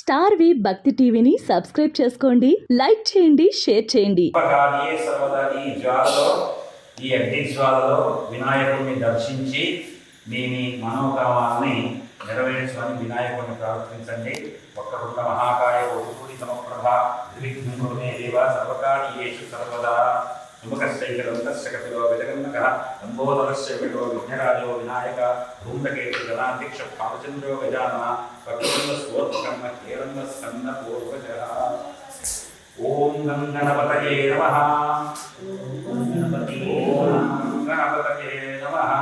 Star వి భక్తి టీవీని subscribe చేసుకోండి, లైక్ చేయండి, షేర్ చేయండి. ఈ జ్వాలలో, ఈ అగ్ని జ్వాలలో వినాయకుడిని దర్శించి మీ మనోకామాలని నెరవేర్చమని వినాయకుడిని ప్రార్థించండి. వక్రతుండ మహాకాయ కోటి సమప్రభ నిర్విఘ్నం దేవ సర్వకార్యేషు సర్వదా సుముఖశ్చైకదంతశ్చ కపిలో విజగన్నకః లంబోదరశ్చ విటో విఘ్నరాజో వినాయక ధూమ్రకేతు గణాధ్యక్ష భావచంద్రో గజానన వక్రతుండ స్వోత్కర్మ కేరళ స్కంద పూర్వజః. ఓం గణపతయే నమః. ఓం గణపతయే నమః.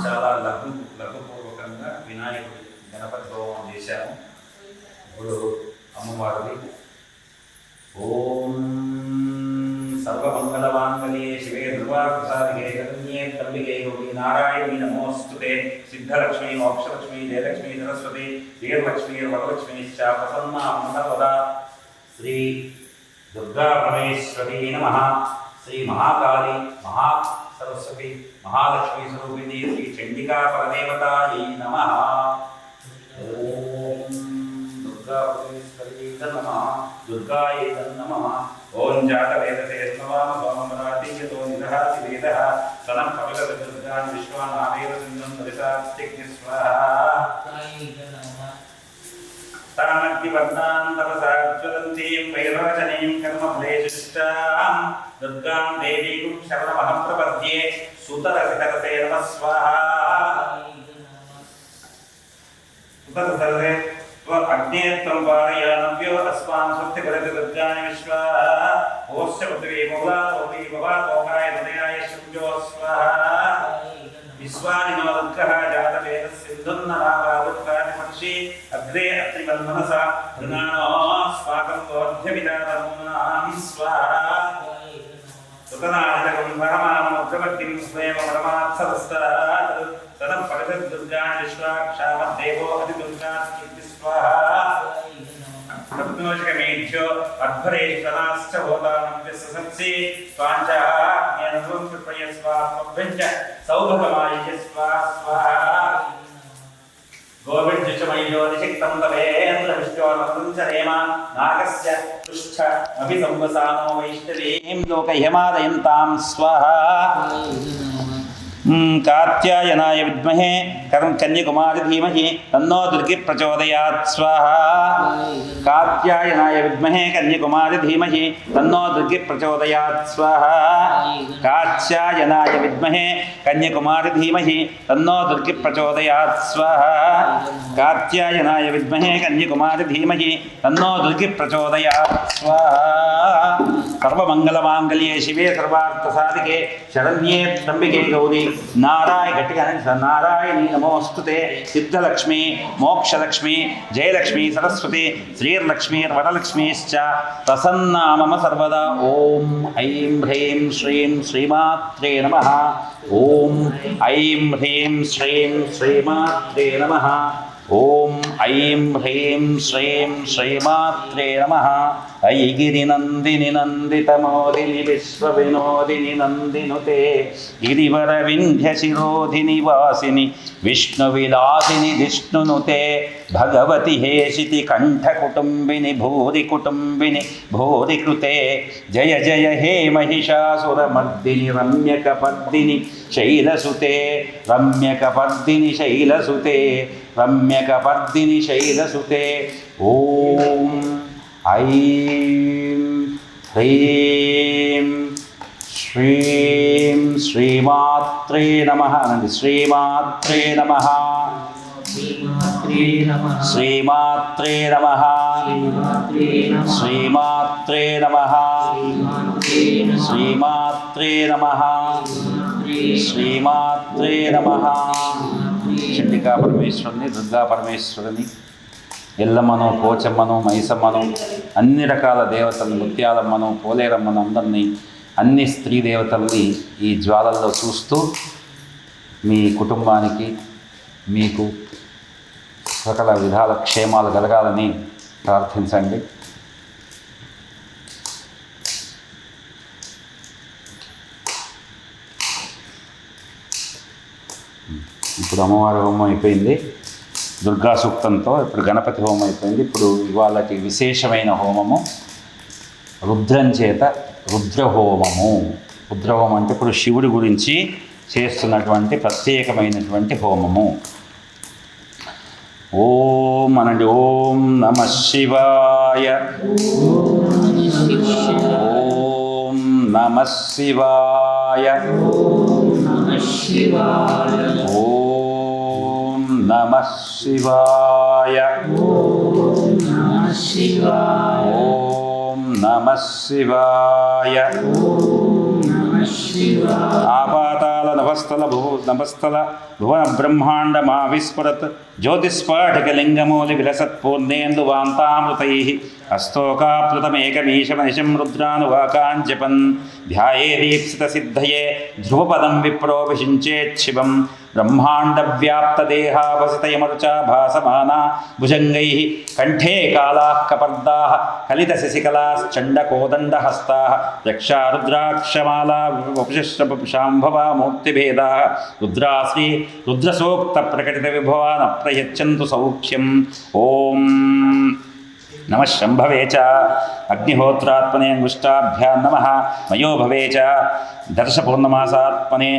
చాలా లఘుపూర్వకంగా వినాయకుడి గణపతి హోమం చేశాము. ఇప్పుడు అమ్మవారిది. ఓం సర్వమంగళమాంగళ్యే శివే ధ్రువార్థసాధికే శరణ్యే త్ర్యంబకే గౌరీ నారాయణీ నమోస్తుతే. సిద్ధలక్ష్మీ మోక్షలక్ష్మీ జయలక్ష్మీ సరస్వతి వీరలక్ష్మీ వరలక్ష్మీశ్చ ప్రసన్నా మంగళవదా. శ్రీ దుర్గా పరమేశ్వరీ నమః. శ్రీ మహాకాళీ మహాసరస్వతి మహాలక్ష్మీ స్వరూపిణి శ్రీ చండికా పరదేవతాయై నమః. ఓం దుర్గా పరమేశ్వరీ నమః. దుర్గాయై నమః. ఓం జాతవేదతే నమః. సోమమరాతీయతో నిదహాసి వేదః సనం కపిలదుర్గాన్ విశ్వానావేదసింధం పరిసాత్తిగ్ని స్వాహా. తామగ్నివర్ణాం తపసాజ్వలంతీం వైరోచనీం కర్మఫలేశిష్టాం దుర్గాం దేవీం శరణమహం ప్రపద్యే. సుతరసితరసే నమః స్వాహా. సుతరసే అగ్నేత్వం పారయానవ్యో అస్మాన్ స్వస్తిపరతి దుర్గాని విశ్వాహ. ఓశ్చ పృథివీ మౌలా ఓపీ భవా తోకాయ హృదయాయ శృంజో స్వాహా. విశ్వాని నో దుర్గః జాతవేద సింధున్నరావా దుర్గాని మహర్షి అగ్రే అత్రివన్మనసా ధృణానో స్వాకం గోర్ధ్యమిదాతమూనాం స్వాహా. సుతనాదిలకం పరమాముగ్రవద్దిం స్వేమ పరమాత్సవస్తాత్ సదం పరిషద్ దుర్గాని విశ్వాక్షామద్దేవో అతి దుర్గాస్కీర్తి స్వాహా. రత్నోషకమేఢ్యో అధ్వరేశ్వరాశ్చ హోతానం విససంసి స్వాంచాజ్ఞానం కృపయ స్వాస్మభ్యంచ సౌభగమాయ స్వాహా. గోవింద్యుచమయ్యో నిషిక్తం తవేంద్ర విష్ణోర్వంతం చ రేమ నాగస్య పృష్ఠ అభిసంవసానో వైష్ణవీం లోకహిమాదయంతాం స్వాహా. కాత్యాయనాయ విద్మహే కన్యకుమారి ధీమహి తన్నో దుర్గి ప్రచోదయాత్ స్వాహా. కాత్యాయనాయ విద్మహే కన్యకుమారి ధీమహి తన్నో దుర్గి ప్రచోదయాత్ స్వాహా. కాత్యాయనాయ విద్మహే కన్యకుమారి ధీమహి తన్నో దుర్గి ప్రచోదయాత్ స్వాహా. కాత్యాయనాయ విద్మహే కన్యకుమారి ధీమహి తన్నో దుర్గి ప్రచోదయాత్ స్వాహా. సర్వమంగళమాంగళ్యే శివే సర్వార్థసాధికే శరణ్యే త్ర్యంబకే గౌరీ నారాయణీ నమోస్తుతే. సిద్ధలక్ష్మీ మోక్షలక్ష్మీ జయలక్ష్మీ సరస్వతి శ్రీర్లక్ష్మీ వరలక్ష్మీశ్చ ప్రసన్నా మమ సర్వదా. ఓం ఐం హ్రీం శ్రీం శ్రీమాత్రే నమః. ఓం ఐం హ్రీం శ్రీం శ్రీమాత్రే నమః. ఓం ఐం హ్రీం శ్రీం శ్రీమాత్రే నమః. ఐగిరినందిని నందితమోదిని విశ్వవినోదిని నందినుతే గిరివర వింధ్యశిరోధిని వాసిని విష్ణువిలాసిని జిష్ణునుతే. భగవతి హేషితి కంఠకుటుంబిని భూరి కుటుంబిని భూరి కృతే. జయ జయ హే మహిషాసురమర్దిని రమ్యకపర్దిని శైలసుతే. రమ్యకపర్దిని శైలసుతే. రమ్యకపర్దిని శైలసుతే. ఓం ఐం హ్రీం శ్రీం శ్రీమాత్రే నమః. అనండి శ్రీమాత్రే నమః. శ్రీమాత్రే నమః. శ్రీమాత్రే నమః. శ్రీమాత్రే నమః. శ్రీమాత్రే నమః. చండికా పరమేశ్వరుని దుర్గా పరమేశ్వరుని ఎల్లమ్మను పోచమ్మను మైసమ్మను అన్ని రకాల దేవతలను ముత్యాలమ్మను పోలేరమ్మను అందరినీ అన్ని స్త్రీ దేవతల్ని ఈ జ్వాలల్లో చూస్తూ మీ కుటుంబానికి మీకు సకల విధాల క్షేమాలు కలగాలని ప్రార్థించండి. ఇప్పుడు అమ్మవారి హోమం అయిపోయింది. దుర్గా సూక్తంతో ఇప్పుడు గణపతి హోమం అయిపోయింది. ఇప్పుడు ఇవాళకి విశేషమైన హోమము రుద్రం చేత రుద్రహోమము. రుద్రహోమం అంటే ఇప్పుడు శివుడి గురించి చేస్తున్నటువంటి ప్రత్యేకమైనటువంటి హోమము. ఓం అనండి. ఓం నమః శివాయ. ఓం నమః శివాయ. ఓం నమః శివాయ. ఓం నమః శివాయ. ఆపాతాల నభస్థల నభస్థల భువన బ్రహ్మాండ మా విస్ఫురత్ జ్యోతిస్ఫాటికలింగమూలి విలసత్పూర్ణేందు వాంతామృతై హస్తోకాప్లుతమేకమీశమనిశం రుద్రానువాకాంజపన్ ధ్యాయేదీప్సిత సిద్ధయే ధ్రువపదం విప్రోభిషించేచ్చివం బ్రహ్మాండవ్యాప్తదేహావసితయమరుచా భాసమానా భుజంగైః కంఠే కాళాః కపర్దాః కలితశశికలాశ్చండకోదండహస్తాः రక్షా రుద్రాక్షమాలా వపుషశ్రపుషాంభవా మూర్తిభేదాः రుద్రాశ్రీ రుద్రసూక్త ప్రకటిత విభవాన్ అప్రయచ్చంతు సౌఖ్యం. ఓం నమః శంభవే చ అగ్నిహోత్రాత్మనే అంగుష్టాభ్యాం నమః మయోభవే చ దర్శపూర్ణమాసాత్మనే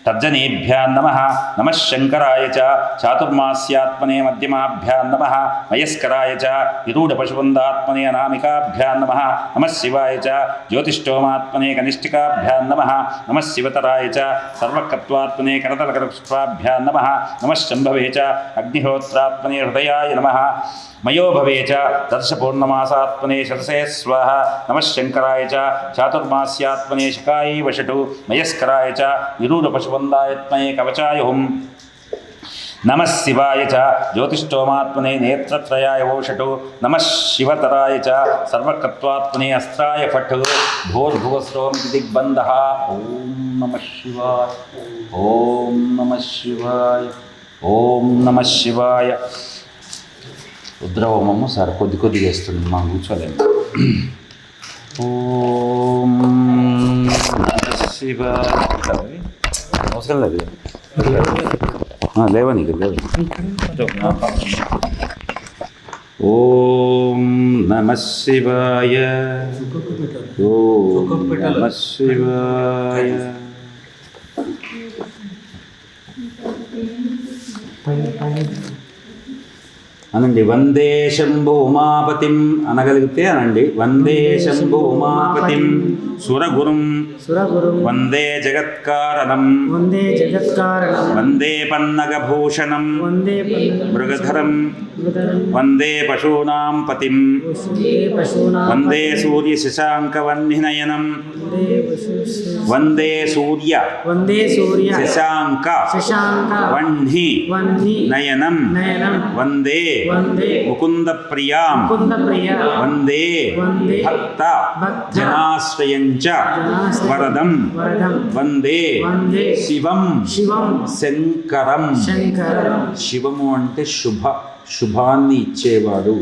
తర్జనీభ్యాం నమః నమః శంకరాయ చ చాతుర్మాస్యాత్మనే మధ్యమాభ్యాం నమః మయస్కరాయ చ నిరూఢపశుబంధాత్మనే అనామికాభ్యాం నమః నమః శివాయ చ జ్యోతిష్ఠోమాత్మనే కనిష్ఠికాభ్యాం నమః నమః శివతరాయ చ సర్వకత్వాత్మనే కరతలకరపుష్పాభ్యాం నమః నమః శంభవే చ అగ్నిహోత్రాత్మనే హృదయాయ నమః మయోభవే చ దర్శపూర్ణమాసాత్మనే శతసే స్వాహ నమః శంకరాయ చ చాతుర్మాస్యాత్మనే శకాయై వషటు మయస్కరాయ చ నిరూఢపశుబంధాయత్మనే కవచాయ హుం నమః శివాయ చ జ్యోతిష్ఠోమాత్మనే నేత్రత్రయాయ ఓషటు నమః శివతరాయ చ సర్వకత్వాత్మనే అస్త్రాయ ఫట్ భూర్భువస్రోమితి దిగ్బంధః. ఓం నమః శివాయ. ఓం నమః శివాయ. ఓం నమః శివాయ. రుద్రహోమము సార్ కొద్ది కొద్దిగా వేస్తుంది, మా కూర్చోలేము. ఓం నమః శివాయ. అవసరం లేదు, లేవని లేవు. ఓం నమః శివాయ. ఓం నమః శివాయ. అనండి. వందే శంభు ఉమాపతిం అనగలిగితే అనండి. వందే శంభు ఉమాపతిం సురగురుం వందే జగత్కారణం వందే పన్నగభూషణం మృగధరం వందే పశూనాం పతిం వందే సూర్యశశాంకవన్నినయనం వందే సూర్య శశాంక వహ్ని నయనం వందే ముకుంద ప్రియాం వందే భక్త జనాశ్రయంచ వరదం వందే శివం శంకరం. శివము అంటే శుభాన్ని ఇచ్చేవాడు.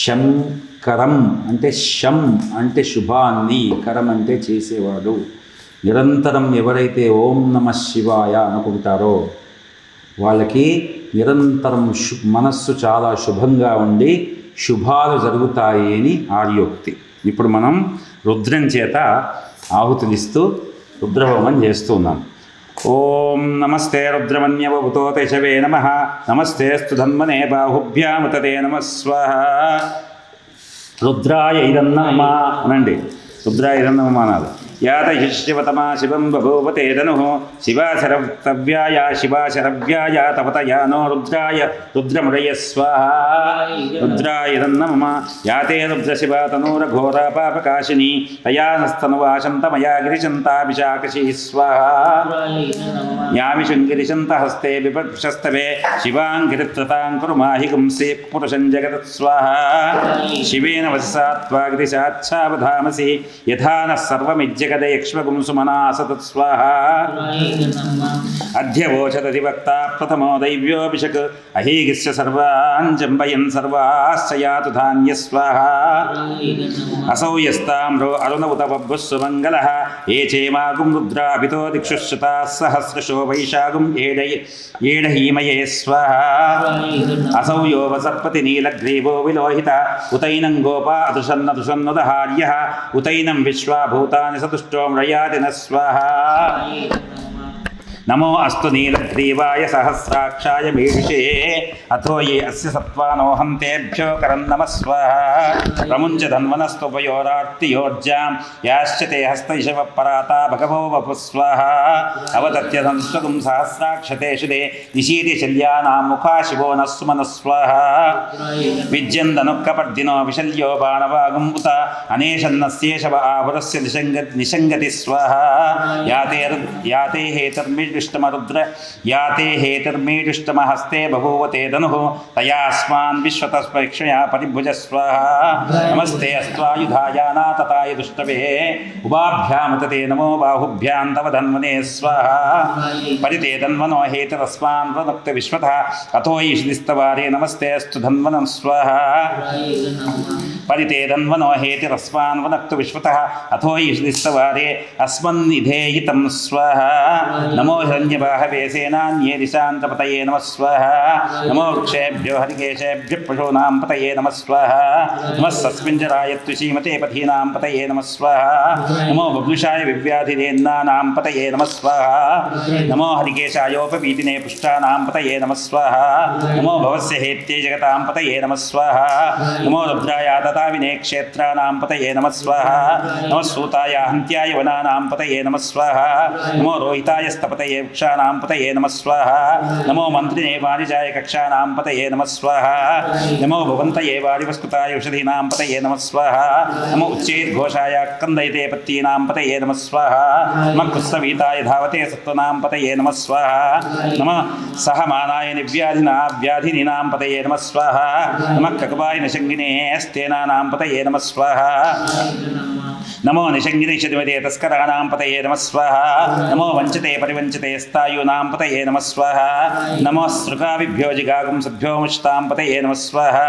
శంకరం అంటే శం అంటే శుభాన్ని, కరం అంటే చేసేవాడు. నిరంతరం ఎవరైతే ఓం నమః శివాయ అనుకుంటారో వాళ్ళకి నిరంతరం మనస్సు చాలా శుభంగా ఉండి శుభాలు జరుగుతాయి అని ఆర్యోక్తి. ఇప్పుడు మనం రుద్రం చేత ఆహుతులిస్తూ రుద్రహోమం చేస్తున్నాం. ఓం నమస్తే రుద్రమన్యవభుతోతే శవే నమః నమస్తేస్తు ధన్మనే బాహుభ్యాముతతే నమః స్వాహ. రుద్రాయ ఇదన్నమ అనండి. రుద్రాయ ఇదన్నమ అనాలి. యాత శిష్యవతమా శివం బభూవతే ధనుః శివాశరవ్యాయ శివాశరవ్యాయ తపతయానో రుద్రాయ రుద్రమురయ స్వాహా. రుద్రాయ నమః. యాతే రుద్రశివా తనూరఘోరా పాపకాశిని తయానస్తనువాశంతమయా గిరిశంతాభిషాకశీ స్వాహా. యామిషంగిరిశంత హస్తే విపక్షస్తవే శివాంగిరిత్రతాం కురు మాహి గుంసే పురుషం జగత్ స్వాహా. శివేన వససా త్వా గిరిశాచ్ఛావధామసి యథా నః సర్వమిజ్జ जगदयक्ष्मगुं सुमनासतत् स्वाहा अध्यवोचदधिवक्ता प्रथमो दैव्योऽभिषक् अहीगिस्य सर्वान् जम्बयन् सर्वाश्च यातु धान्य स्वाहा असौ यस्ताम्रो अरुण उत बभ्रुः सुमङ्गलः ये चेमागुं रुद्राभितो दिक्षुश्रुताः सहस्रशो वैशागुं एडहीमये स्वाहा असौ यो वसत्पति नीलग्रीवो विलोहिता उतैनं गोपा अदृशन्नदृशन्नुदहार्यः उतैनं विश्वाभूतानि सतुष्टो म्रयाति न स्वाहा नमो अस्तु नीलग्रीवाय सहस्राक्षाय मीषे अथो ये अस्य सत्त्वानोऽहं तेभ्यो करं नमः स्वाहा प्रमुञ्च धन्वनस्तुपयोरार्तियोर्जां याश्च ते हस्तैषवः पराता भगवो वपुः स्वाहा अवदत्यधंस्वगुं सहस्राक्षते शुदे निशीतिशल्यानां मुखा शिवो नः सुमनः स्वाहा विज्यन्दनुःकपर्दिनो विशल्यो बाणवागुम् उत अनेशन्नस्येषव आवरस्य निषङ्गति स्वाहा याते हेतर्मिष्टमरुद्र याते हेतर्मीडुष्टमहस्ते बभूवते धनुः तयास्मान् विश्वतस्पैक्षया परिभुज स्वाहा नमस्ते अस्त्वायुधायाना तताय दुष्टवे उभाभ्यामुतते नमो बाहुभ्यां तव धन्वने स्वाहा परिते धन्वनो हेतरस्मान् प्रनुक्त विश्वतः अथो ईश्वरिस्तवारे नमस्ते अस्तु धन्वनं स्वाहा परिते धन्वनो हेतिरस्मान् वनक्तु विश्वतः अथो ईश्वरिस्तवारे अस्मन्निधेयितं स्वाहा नमो हिरण्यबाहवे सेनान्ये दिशान्तपतये नमः स्वाहा नमो वृक्षेभ्यो हरिकेशेभ्यः पशूनां पतये नमः स्वाहा नमः सस्मिञ्जराय त्विषीमते पथीनां पतये नमः स्वाहा नमो बभ्रुषाय विव्याधिरेन्नानां पतये नमः स्वाहा नमो हरिकेशायोपवीतिने पुष्टानां पतये नमः स्वाहा नमो भवस्य हेत्ये जगतां पतये नमः स्वाहा नमो रुद्राय दताविने क्षेत्राणां पतये नमः स्वाहा नमः सूताय हन्त्याय वनानां पतये नमः स्वाहा नमो रोहिताय स्तपतये वृक्षाणां पतये नमः स्वाहा नमो मन्त्रिणे वाणिजाय कक्षाणां पतये नमः स्वाहा नमो भवन्तये वारिवस्कुताय औषधीनां पतये नमः स्वाहा नमो उच्चैर्घोषाय कन्दयते पत्तीनां पतये नमः स्वाहा नमः कुत्सवीताय धावते सत्त्वनां पतये नमः स्वाहा नमः सहमानाय व्याधिनीनां पतये नमः स्वाहा नमः ककवाय निषङ्गिने स्तेनानां पतये नमः स्वाहा नमो निषङ्गिनिषदिमते तस्कराणां पतये नमः स्वाहा नमो वञ्चते परिवञ्चते स्तायूनां पतये नमः स्वाहा नमो सृगाविभ्यो जिगागुंसभ्यो मुष्टां पतये नमः स्वाहा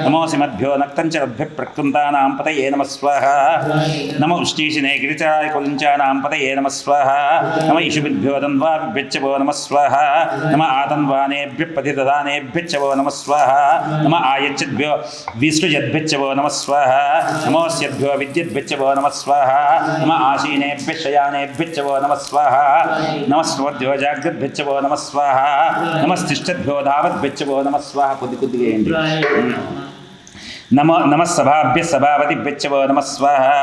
नमो सिमद्भ्यो नक्तञ्चरद्भ्यः प्रकृन्तानां पतये नमः स्वाहा नमो उष्णीशिने गिरिचाय कुलिञ्चानां पतये नमः स्वाहा नमः इषुभिभ्यो दन्वाभिभ्यश्च वो नमः स्वाहा नमः आतन्वानेभ्यः पतिददानेभ्यश्च वो नमः स्वाहा नमः आयच्छद्भ्यो विसृजद्भ्यश्च वो नमः स्वाहा नमोऽस्यद्भ्यो विद्युद्भ्यश्च वो नमः स्वाहा नमः आशीनेभ्यः शयानेभ्यश्च वो नमः स्वाहा नमः स्वर्भ्यो जाग्रद्भ्यश्च वो नमः स्वाहा नमस्तिष्ठद्भ्यो धावद्भ्यश्च वो नमः स्वाहा కొద్దిగా ఏంటి नमः सभाभ्यः सभापतिभ्यश्च वो नमः स्वाहा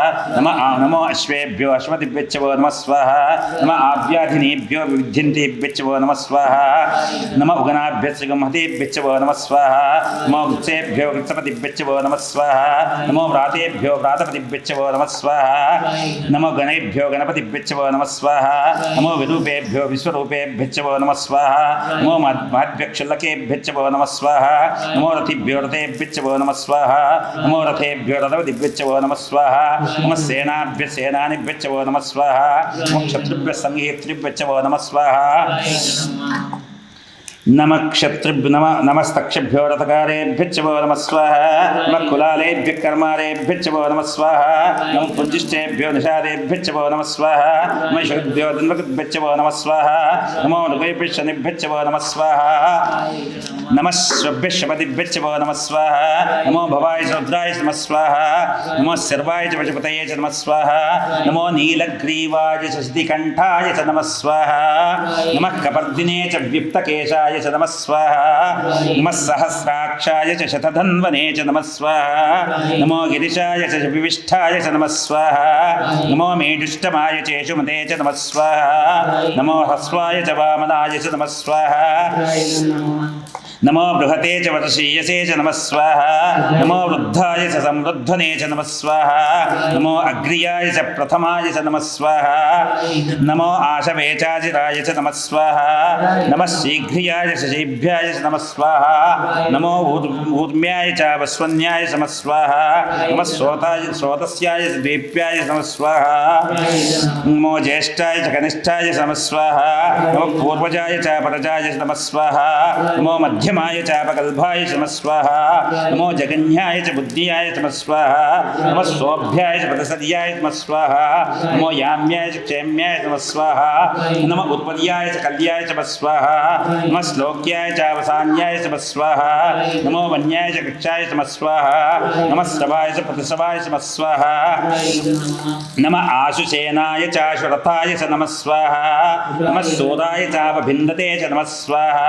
नमो अश्वेभ्यो अश्वतिभ्यश्च वो नमः स्वाहा नमः आव्याधिनेभ्यो विविध्यन्तेभ्यश्च वो नमः स्वाहा नमः उगनाभ्यश्च गंहतेभ्यश्च वो नमः स्वाहा नमो वृत्सेभ्यो वृत्सपतिभ्यश्च वो नमः स्वाहा नमो व्रातेभ्यो व्रातपतिभ्यश्च वो नमः स्वाहा नमो गणेभ्यो गणपतिभ्यश्च वो नमः स्वाहा नमो विरूपेभ्यो विश्वरूपेभ्यश्च वो नमः स्वाहा नमो महद्भ्यक्षुल्लकेभ्यश्च वो नमः स्वाहा नमो रथिभ्यो रथेभ्यश्च वो नमः स्वाहा नमो रथेभ्यो रथपतिभ्यश्च वो नमः स्वाहा नमः सेनाभ्यः सेनानिभ्यश्च वो नमः स्वाहा नमः क्षत्रिभ्यः संहीतृभ्यश्च वो नमः स्वाहा नमस्तक्षभ्यो रथकारेभ्यश्च वो नमः स्वाहा नमः कुलालेभ्यः कर्मारेभ्यश्च वो नमः स्वाहा नमः पुञ्जिष्टेभ्यो निषादेभ्यश्च वो नमः स्वाहा नमः शृद्भ्यो धन्वकृद्भ्यश्च वो नमः स्वाहा नमो नृगेभ्यः शनिभ्यश्च वो नमः स्वाहा नमः श्वभ्यः शपतिभ्यश्च वो नमः स्वाहा नमो भवाय च रुद्राय नमः स्वाहा नमो सर्वाय च पशुपतये च नमः स्वाहा नमो नीलग्रीवाय च शशिकण्ठाय च नमः स्वाहा नमः कपर्दिने च व्युक्तकेशाय च नमः स्वाहा नमः सहस्राक्षाय च शतधन्वने च नमः स्वाहा नमो गिरिशाय च विविष्ठाय च नमः स्वाहा नमो मेढुष्टमाय चेषुमते च नमः स्वाहा नमो ह्रस्वाय च वामनाय च नमः स्वाहा నమో బృహతే చ వరశీయసే చ నమః స్వాహా నమో వృద్ధాయ చ సమృద్ధనే చ నమః స్వాహా నమో అగ్ర్యాయ చ ప్రథమాయ చ నమః స్వాహా నమో ఆశవేచాజిరాయ చ నమః స్వాహా నమః శీఘ్ర్యాయ చ శీభ్యాయ చ నమః స్వాహా నమో ఊర్మ్యాయ చ వస్వన్యాయ చ నమః స్వాహా నమః స్రోతస్యాయ చ దీప్యాయ చ నమః స్వాహా నమో జ్యేష్ఠాయ చ కనిష్ఠాయ చ నమః స్వాహా నమో పూర్వజాయ చ పరజాయ చ నమః స్వాహా నమో మధ్యమాయ చ అపకల్పాయ చ నమః స్వాహా నమో జగన్యాయ చ బుద్ధ్యాయ చ నమః స్వాహా నమః శోభ్యాయ చ ప్రతిసర్యాయ చ నమః స్వాహా నమో యామ్యాయ చ క్షేమ్యాయ చ నమః స్వాహా నమో ఉత్పర్యాయ చ కల్యాయ చ నమః స్వాహా నమః శ్లోక్యాయ చ అవసాన్యాయ చ నమః స్వాహా నమో వన్యాయ చ కక్షాయ చ నమః స్వాహా నమః శ్రవాయ చ ప్రతిశ్రవాయ చ నమః స్వాహా నమః ఆశుసేనాయ చ ఆశురథాయ చ నమః స్వాహా నమః శూరాయ చ అవభిందతే చ నమః స్వాహా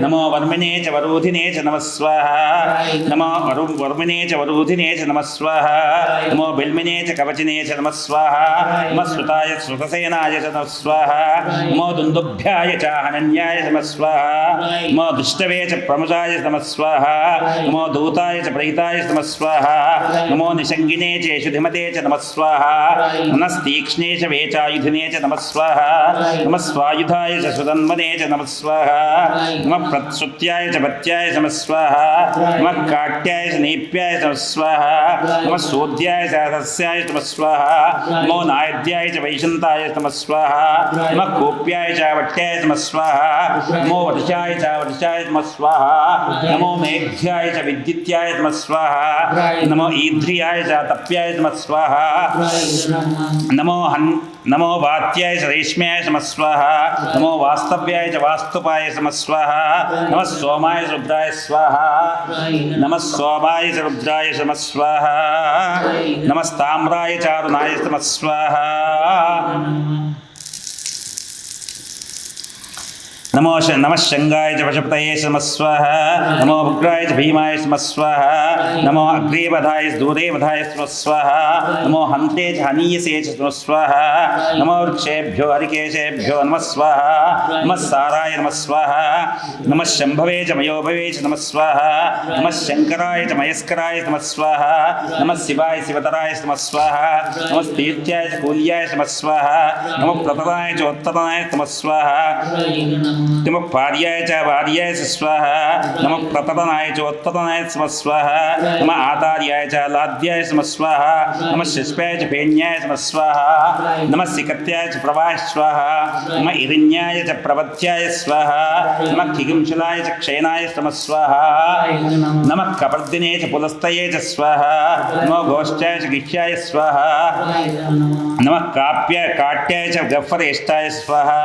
నమో వర్మిణే చ వరూధినే చ నమః స్వాహా నమో వర్మిణే చ వరూధినే చ నమః స్వాహా నమో బిల్మినే చ కవచినే చ నమః స్వాహా నమః శ్రుతాయ శ్రుతసేనాయ చ నమః స్వాహా నమో దుందుభ్యాయ చ హనన్యాయ చ నమః స్వాహా నమో దుష్టవే చ ప్రముజాయ చ నమః స్వాహా నమో దూతాయ చ ప్రహితాయ చ నమః స్వాహా నమో నిషంగినే చ యశుధిమతే చ నమః స్వాహా నమస్తీక్ష్ణే చ వేచాయుధినే చ నమః స్వాహా నమః స్వాయుధాయ చ సుధన్వనే చ నమః స్వాహా నమః ప్రత్సుత్యాయ చ భత్యాయ చ నమః స్వాహా నమః కాట్యాయ చ నీప్యాయ చ నమః స్వాహా నమః సూద్యాయ చ సస్యాయ చ నమః స్వాహా నమో నాయద్యాయ చ వైశంతాయ చ నమః స్వాహా నమః కోప్యాయ చ వట్యాయ చ నమః స్వాహా నమో వటుషాయ చ వటుషాయ చ నమః స్వాహా నమో మేఘ్యాయ చ విద్యుత్యాయ చ నమః స్వాహా నమో ఈధ్రియాయ చ తప్యాయ చ నమః స్వాహా నమో వాత్యాయ చ రేష్మ్యాయ చ నమః స్వాహా నమో వాస్తవ్యాయ చ వాస్తుపాయ చ నమః స్వాహా నమః సోమాయ చ రుద్రాయ స్వాహా నమః సోమాయ చ రుద్రాయ చ నమః స్వాహా నమస్తామ్రాయ చ అరుణాయ చ నమః స్వాహా నమః శంగాయ చ పశుపతయే చ నమః స్వాహా నమో ఉగ్రాయ చ భీమాయ చ నమః స్వాహా నమో అగ్రేవధాయ చ దూరేవధాయ చ నమః స్వాహా నమో హంతే చ హనీయసే చ నమః స్వాహా నమో వృక్షేభ్యో హరికేశేభ్యో నమః స్వాహా నమః సారాయ నమః స్వాహా నమః శంభవే చ మయోభవే చ నమః స్వాహా నమః శంకరాయ చ మయస్కరాయ చ నమః స్వాహా నమః శివాయ శివతరాయ చ నమః స్వాహా నమః తీర్థ్యాయ చ కూల్యాయ చ నమః స్వాహా నమః ప్రతనాయ చ ఉత్తనాయ చ నమః స్వాహా నమః పార్యాయ చ వార్యాయ చ స్వాహా నమః ప్రతనాయ చ ఉత్తనాయ చ నమః స్వాహా నమః ఆతార్యాయ చ లాద్యాయ చ నమః స్వాహా నమః శిష్పాయ చ ఫేన్యాయ చ నమః స్వాహా నమః సికత్యాయ చ ప్రవాహ స్వాహా నమః ఇరిన్యాయ చ ప్రవత్యాయ స్వాహా నమః కిగుంశలాయ చ క్షయనాయ చ నమః స్వాహా నమః కపర్దినే చ పులస్తయే చ స్వాహా నమో గోష్ఠాయ చ గిహ్యాయ స్వాహా నమః కాట్యాయ చ గఫ్ఫరేష్టాయ స్వాహా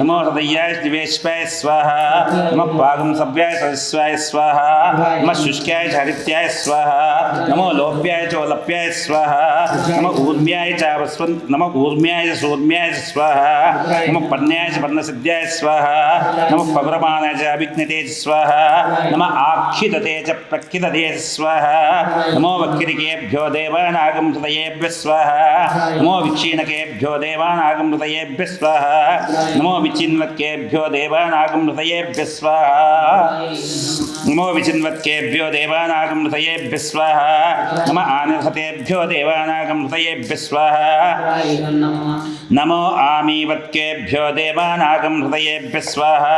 నమో హృదయాయ చ दिवेश्वाय स्वाहा नमः पागं सव्याय सदस्वाय स्वाहा नमः शुष्काय च हरित्याय स्वाहा नमो लोप्याय च लप्याय स्वाहा नमः ऊर्म्याय च नमः ऊर्म्याय च सूर्म्याय च स्वाहा नमः पर्ण्याय च पर्णसिद्ध्याय स्वाहा नमः पवरमानाय च अभिज्ञते च स्वाहा नमः आक्षिदते च प्रक्षिदते च स्वाहा नमो वक्रिकेभ्यो देवानागं हृदयेभ्यः स्वाहा नमो विक्षीणकेभ्यो देवानागं हृदयेभ्यः स्वाहा नमो विचिन्वत्केभ्यो देवानागं हृदयेभ्यः स्वाहा नमो विचिन्वत्केभ्यो देवानागं हृदयेभ्यः स्वाहा नमः आनिर्हतेभ्यो देवानागं हृदयेभ्यः स्वाहा नमो आमीवत्केभ्यो देवानागं हृदयेभ्यः स्वाहा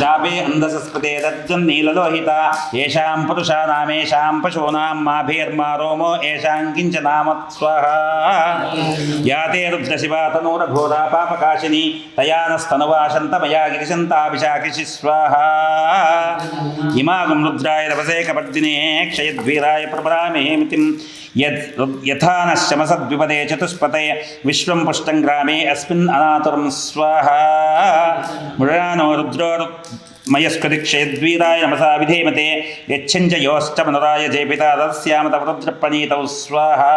जापे अन्धसस्पते दज्जन् नीललोहिता येषां पुरुषाणामेषां पशूनां माभिर्मा रोमो येषां किञ्च नाम स्वाहा या ते रुद्रशिवा तनूरघोरा पापकाशिनी तया नस्तनुवाशन्तमया गिरिशन्ताभिषाकिषि स्वाहा इमागं रुद्राय तपसे कपर्दिने क्षयद्वीराय प्रभरामेमितिं यथा नश्यमसद्विपदे चतुष्पते विश्वं पुष्टं ग्रामे अस्मिन् अनातुरं स्वाहा मृणानो रुद्रो मयस्कृतिक्षयद्वीराय नमसा विधेमते यच्छञ्च योश्चमनुराय जयपिता तस्यामत रुद्रप्रणीतौ स्वाहा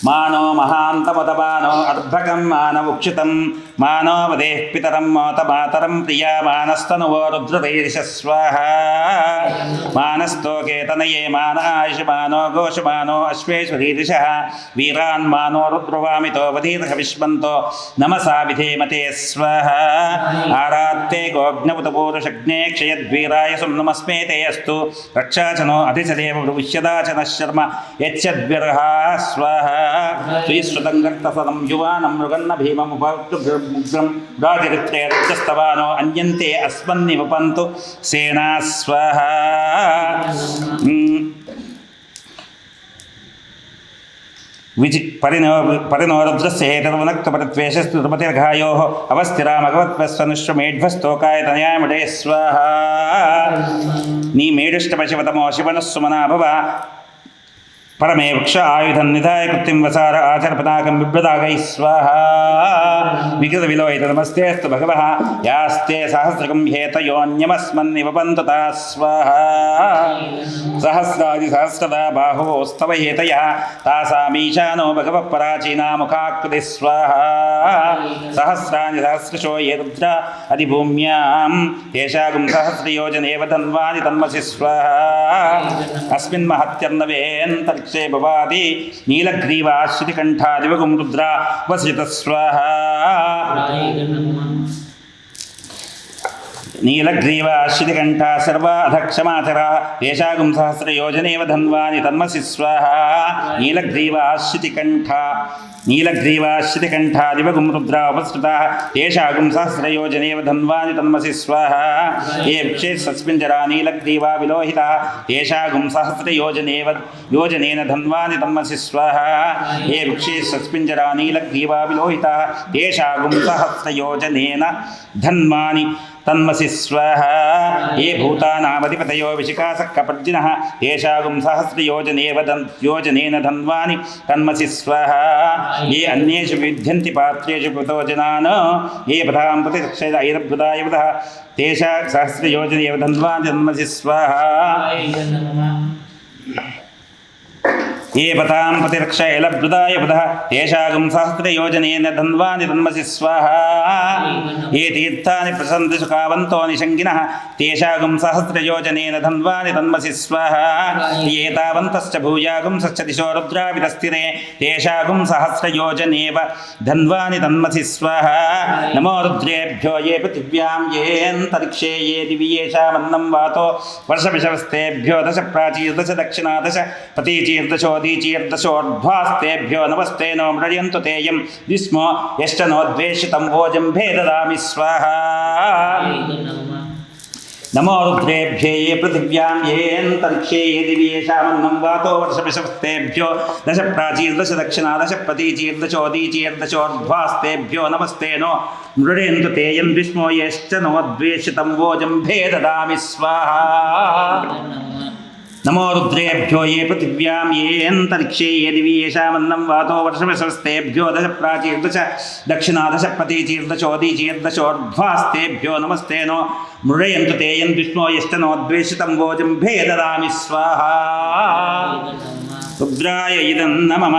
మానో మహాంతమతమానో అర్భకం మానవుక్షితం మానో వదేః పితరం మాతమాతరం ప్రియా మానస్తనువో రుద్రతైరిష స్వాహ మానస్తోకే తనయే మాన ఆయుషమానో ఘోషమానో అశ్వేశ్వరీరిషః వీరాన్ మానో రుద్రవామితో వదీర్ఘ విశ్వంతో నమసా విధేమతే స్వాహ ఆరాత్తే గోగ్నపుతపూరుషగ్నే క్షయద్వీరాయ సుమ్నమస్మే తే అస్తు రక్షాచనో అధిచదేవ భవిష్యదాచన శర్మ యచ్చద్విర్హా స్వాహ శ్రీశ్రుతం గర్తసదం యువానం మృగన్న భీమముగ్రం రాజరిత్రేస్తవానో అన్యంతే అస్మన్నివపంతు సేనా స్వాహ పరిణో రుద్రస్య హేతరునక్తపరిత్వేషస్తు నృపతిర్ఘాయోః అవస్థిరామగవత్వస్వనుష్వమేఢ్వస్తోకాయ తనయామిడే స్వాహ నీ మేడుష్టపశివతమో శివనస్సుమనా భవ పరమే వృక్ష ఆయుధం నిధాయ కృత్యం వసార ఆచరపతాకం బిభ్రదాగై స్వాహ వికృత విలోహిత నమస్తేస్తు భగవః యాస్తే సహస్రకం హేతయోన్యమస్మన్నివపంతు తా స్వాహ సహస్రాది సహస్రదా బాహోస్తవ హేతయః తాసామీశానో భగవః పరాచీనా ముఖాకృతి స్వాహ సహస్రాని సహస్రశో ఏ రుద్ర అధిభూమ్యాం తేషాగుం సహస్రయోజనేవ ధన్వాని తన్మసి స్వాహ అస్మిన్ మహత్యర్నవేంతర్ భవాది నీలగ్రీవాశ్రితికంఠాదివగుం రుద్రా వసిత స్వాహ నీలగ్రీవాశ్రితికంఠ సర్వాధక్షమాచర తేషాగుం సహస్రయోజనేవ ధన్వాని తన్మసి స్వాహ నీలగ్రీవాశ్రితికంఠాదివగుం రుద్రా ఉపసృత తేషాగుం సహస్రయోజనేవ ధన్వాని తన్మసి స్వాహ ఏ వృక్షే సస్మింజరా నీలగ్రీవా విలోహిత తేషాగుం సహస్రయోజనేన ధన్వాని తన్మసి స్వాహ ఏ వృక్షే సస్మింజరా నీలగ్రీవా విలోహిత తేషాగుం సహస్రయోజనేన ధన్వాని తన్మసి స్వాహ ఏ భూతానామధిపతయో విశిఖాసక్కపర్జినః తేషాగుం సహస్రయోజనేన ధన్వాని తన్మసి స్వాహ ఏ అన్యేషు విద్యంతి పాత్రేషు కృతో జనాన్ ఏ పదాం ప్రతిరక్షయ ఐరభృదాయ వదః తేషా సహస్రయోజనేవ ధన్వాని తన్మసి స్వాహ ఏ పతాం ప్రతిరక్ష ఎలభృదాయ పదః తేషాగుం సహస్రయోజనేన ధన్వాని తన్మసి స్వాహ ఏ తీర్థాని ప్రసంతి సుఖావంతో నిషంగినః తేషాగుం సహస్రయోజనేన ధన్వాని తన్మసి స్వాహ ఏ తావంతశ్చ భూయాగుం సశ్చ దిశో రుద్రావితస్థిరే తేషాగుం సహస్రయోజనేవ ధన్వాని తన్మసి స్వాహ నమో రుద్రేభ్యో ఏ పృథివ్యాం ఏऽन्तరిక్షే ఏ దివ్యేషామన్నం వాతో వర్షమిషవస్తేభ్యో దశ ప్రాచీర్దశ దక్షిణా దశ ప్రతీచీర్దశో దీచీర్దశోర్ధ్వాస్తేభ్యో నమస్తే నో మృడయంతు తేయం విస్మో యశ్చ నోద్వేషితం భోజం భేదదామి స్వాహ నమో రుద్రేభ్యే ఏ పృథివ్యాం ఏऽन्तరిక్షే ఏ దివ్యేషామన్నం వాతో వర్షమిషవస్తేభ్యో దశ ప్రాచీర్దశ దక్షిణా దశ ప్రతీచీర్దశో దీచీర్దశోర్ధ్వాస్తేభ్యో నమస్తే నో మృడయంతు తేయం విస్మో యశ్చ నోద్వేషితం భోజం భేదదామి స్వాహ నమో రుద్రేభ్యో ఏ పృథివ్యాం ఏऽन्तరిక్షే ఏ దివ్యేషామన్నం వాతో వర్షమిషవస్తేభ్యో దశ ప్రాచీర్దశ దక్షిణా దశ ప్రతీచీర్దశో దీచీర్దశోర్ధ్వాస్తేభ్యో నమస్తే నో మృడయంతు తేయం విష్ణో యశ్చ నోద్వేషితం భోజం భేదదామి స్వాహ రుద్రాయ ఇదం నమః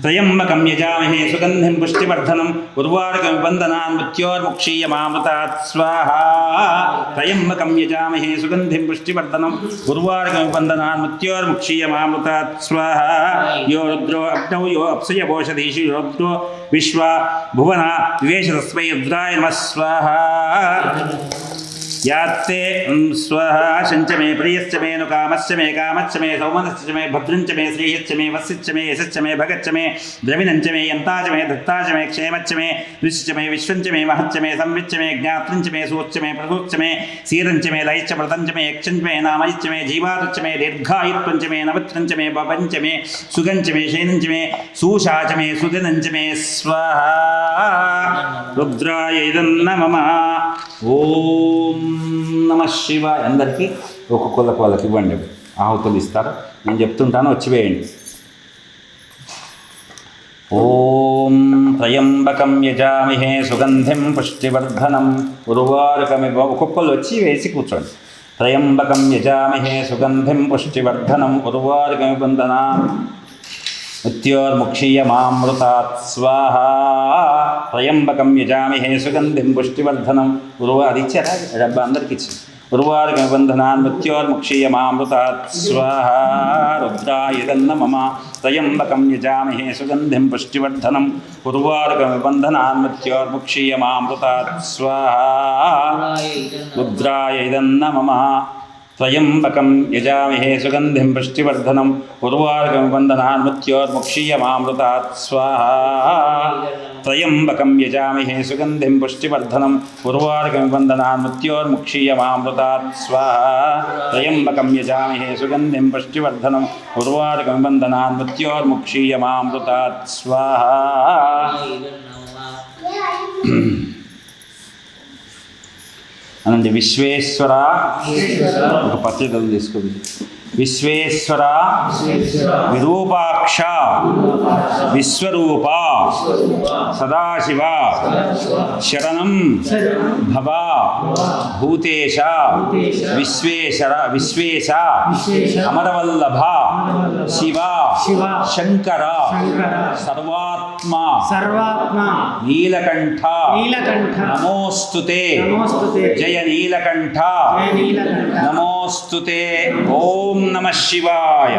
త్రయంబకం యజామహే సుగంధిం పుష్టివర్ధనం ఉర్వారుకమిబంధనాన్ మృత్యోర్ముక్షీయమామృతాత్ స్వాహ త్రయంబకం యజామహే సుగంధిం పుష్టివర్ధనం ఉర్వారుకమిబంధనాన్ మృత్యోర్ముక్షీయమామృతాత్ స్వాహ యో రుద్రో అగ్నౌ యో అప్సయపోషధీషు యో రుద్రో విశ్వా భువన వివేశ తస్మై రుద్రాయ నమః స్వాహ యాత్తే స్వః శంచ మే ప్రియశ్చ మే ను కామశ్చ మే కామశ్చ మే సౌమనశ్చ మే భద్రంచ మే శ్రీయశ్చ మే వస్యశ్చ మే యశశ్చ మే భగశ్చ మే ద్రవిణంచ మే యంతాచ మే దత్తాచ మే క్షేమశ్చ మే ఋషిశ్చ మే విశ్వంచ మే మహశ్చ మే సంవిచ్చ మే జ్ఞాత్రంచ మే సూచ్చ మే ప్రసూచ్చ మే శీరంచ మే లయశ్చ వ్రతంచ మే యక్షంచ మే నామయశ్చ మే జీవాతుచ్చ మే దీర్ఘాయుత్వంచ మే నవత్రంచ మే భవంచ మే సుగంచ మే శయనంచ మే సూషాచ మే సుదినంచ మే స్వాహ రుద్రాయ ఇదం నమః ఓం నమః శివాయ. అందరికీ ఒక్కొక్కళ్ళకి వాళ్ళకి ఇవ్వండి, ఆహుతులు ఇస్తారు. నేను చెప్తుంటాను, వచ్చి వేయండి. ఓం త్రయంబకం యజామహే సుగంధిం పుష్టివర్ధనం ఉర్వారుకమివ. ఒక్కొక్కళ్ళు వచ్చి వేసి కూర్చోండి. త్రయంబకం యజామహే సుగంధిం పుష్టివర్ధనం ఉర్వారుకమిబంధనాన్ మృత్యోర్ముక్షీయమామృతాత్ స్వాహా త్రయంబకం యజామహే సుగంధిం పుష్టివర్ధనం. అది ఇచ్చారా డబ్బా అందరికి ఇచ్చి ఉర్వారుకబంధనాన్ మృత్యోర్ముక్షీయమామృతాత్ స్వాహా రుద్రాయదన్న మమ త్రయంబకం యజామహే సుగంధిం పుష్టివర్ధనం ఉర్వారుకబంధనాన్ మృత్యోర్ముక్షీయమామృతాత్ స్వాహా రుద్రాయదన్న మమ త్రయంబకం యజామహే సుగంధిం పుష్టివర్ధనం ఉర్వారుకబంధనాన్ మృత్యోర్ముక్షీయమామృతాత్ స్వాహా త్రయంబకం యజామహే సుగంధిం పుష్టివర్ధనం ఉర్వారుకబంధనాన్ మృత్యోర్ముక్షీయమామృతాత్ స్వాహా త్రయంబకం యజామహే సుగంధిం పుష్టివర్ధనం ఉర్వారుకబంధనాన్ మృత్యోర్ముక్షీయమామృతాత్ స్వాహా. అనండి విశ్వేశ్వర ఒక పత్రికలు తీసుకోండి. విశ్వేశ్వర విరూపాక్ష విశ్వరూప సదాశివ శరణం భవ భూతేశ విశ్వేశ అమరవల్లభ శివ శంకర సర్వాత్మ నీలకంఠ నమోస్తుతే జయ నీలకంఠ నమోస్తుతే. ఓం నమః శివాయ.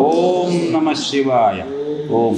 ఓం నమః శివాయ. ఓం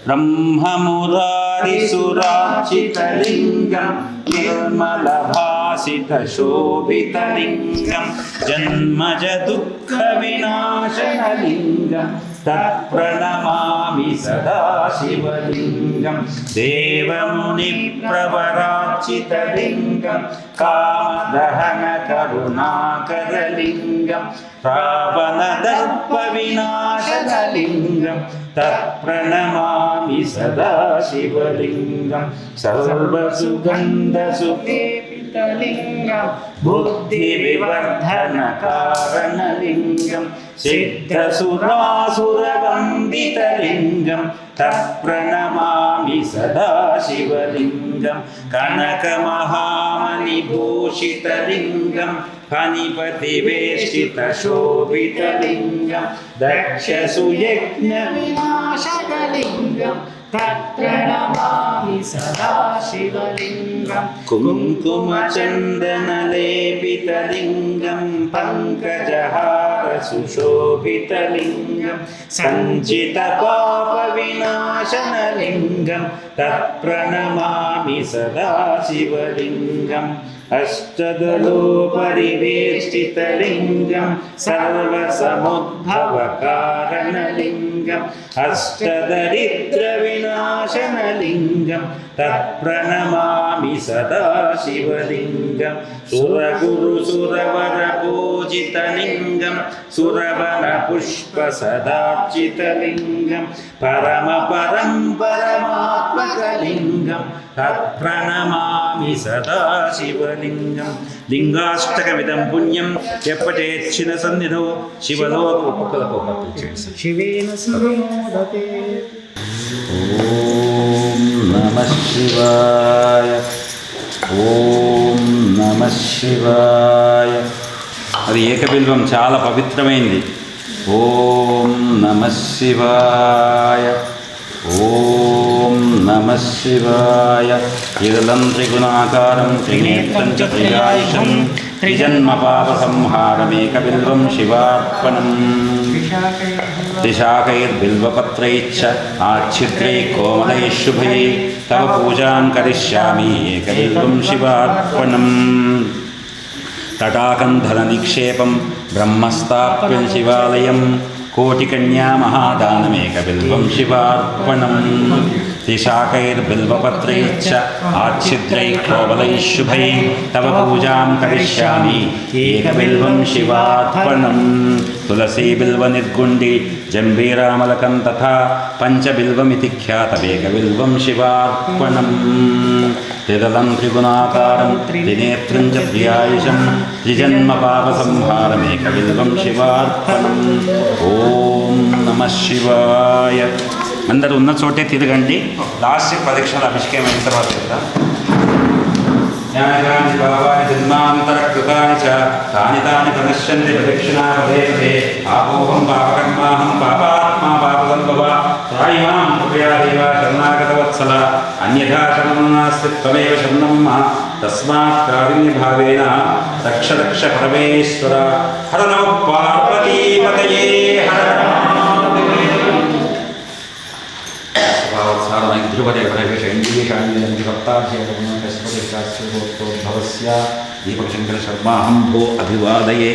బ్రహ్మమురారిసురార్చితలింగం నిర్మలభాసితశోభితలింగం జన్మజ దుఃఖ వినాశనలింగం తత్ప్రణమామి సదాశివలింగం దేవమునిప్రవరార్చితలింగం కామదహన కరుణాకరలింగం రావణదర్ప వినాశనలింగం తత్ప్రణమామి సదాశివలింగం సర్వసుగంధసులేపితలింగం బుద్ధివివర్ధనకారణలింగం సిద్ధసురాసురవందితలింగం తత్ప్రణమామి సదాశివలింగం కనకమహామణిభూషితలింగం ఫణిపతివేష్టితశోభితలింగం దక్షసుయజ్ఞవినాశకలింగం తత్ప్రణమామి సదాశివలింగం కుంకుమచందనలేపితలింగం పంకజహారసుశోభితలింగం సంచితపాపవినాశనలింగం తత్ప్రణమామి సదాశివలింగం అష్టదలోపరివేష్టితలింగం సర్వసముద్భవకారణలింగం అష్టదరిద్రవినాశనలింగం తత్ప్రణమామి సదాశివలింగం సురగురుసురవరపూజితలింగం సురవరపుష్పసదార్చితలింగం పరమపరంపరమాత్మకలింగం తత్ప్రణమామి సదాశివలింగం లింగాష్టకమిదం పుణ్యం ఎప్పటేచ్చిన సన్నిధో శివలోక ఉపకులకు శివేన సంమోదతే. ఓం నమః శివాయ. ఓం నమః శివాయ. అది ఏకబిల్వం చాలా పవిత్రమైంది. ఓం నమః శివాయ. ఓం నమః శివాయ. ఇదలం త్రిగుణాకారం త్రినేత్రం చ త్రియాయుషం త్రిజన్మ పాప సంహారమేకబిల్వం శివార్పణం. త్రిశాకైర్బిల్వపత్రైశ్చ ఆచ్ఛిద్రైః కోమలైః శుభైః తవ పూజాం కరిష్యామి ఏకబిల్వం శివార్పణం. తటాకం ధననిక్షేపం బ్రహ్మస్థాప్యం శివాలయం కోటికన్యా మహాదానమేకబిల్వం శివార్పణం. త్రిశాకైర్బిల్వపత్రైశ్చ ఆచ్ఛిద్రైః కోమలైః శుభైః తవ పూజాం కరిష్యామి ఏకబిల్వం శివార్పణం. తులసీ బిల్వ నిర్గుండి జంబీరామలకం తథా పంచబిల్వమితి ఖ్యాతమేకబిల్వం శివార్పణం. త్రిదలం త్రిగుణాకారం త్రినేత్రం చ త్రియాయుషం త్రిజన్మ పాప సంహారమేకబిల్వం శివార్పణం. ఓం నమః శివాయ. అందరూ ఉన్న చోటే తిరగండి. లాస్ట్ ప్రదక్షిణలు అభిషేకం అయిన తర్వాత చెప్తాం. జ్ఞానాని భావాని జన్మాంతరకృతాని చ తాని తాని ప్రదర్శంతి ప్రదక్షిణాపదే ఆపోహం పాపకర్మాహం పాపాత్మా పాపసంభవ త్రాయిమ అన్యథా శరణం నాస్తి త్వమేవ శరణం మమ తస్మాత్ కారుణ్యభావేన రక్ష రక్ష పరమేశ్వర హర నమః పార్వతీపతయే హర సప్తాధ్యాయోద్భవస్య దీపకశంకర శర్మాహం భో అభివాదయే.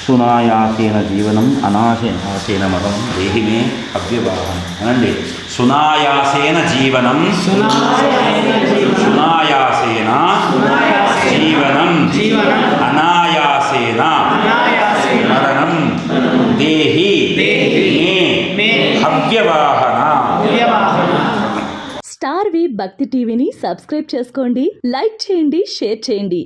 సునాయాసేన జీవనం అనాయాసేన మరణం దేహి మే అవ్యవాహం అనండి. సునాయాసేన జీవనం సునాయాసేన జీవనం అనాయాసేన మరణం దేహి మే అవ్యవాహన. స్టార్ వి భక్తి టీవీని సబ్స్క్రైబ్ చేసుకోండి, లైక్ చేయండి, షేర్ చేయండి.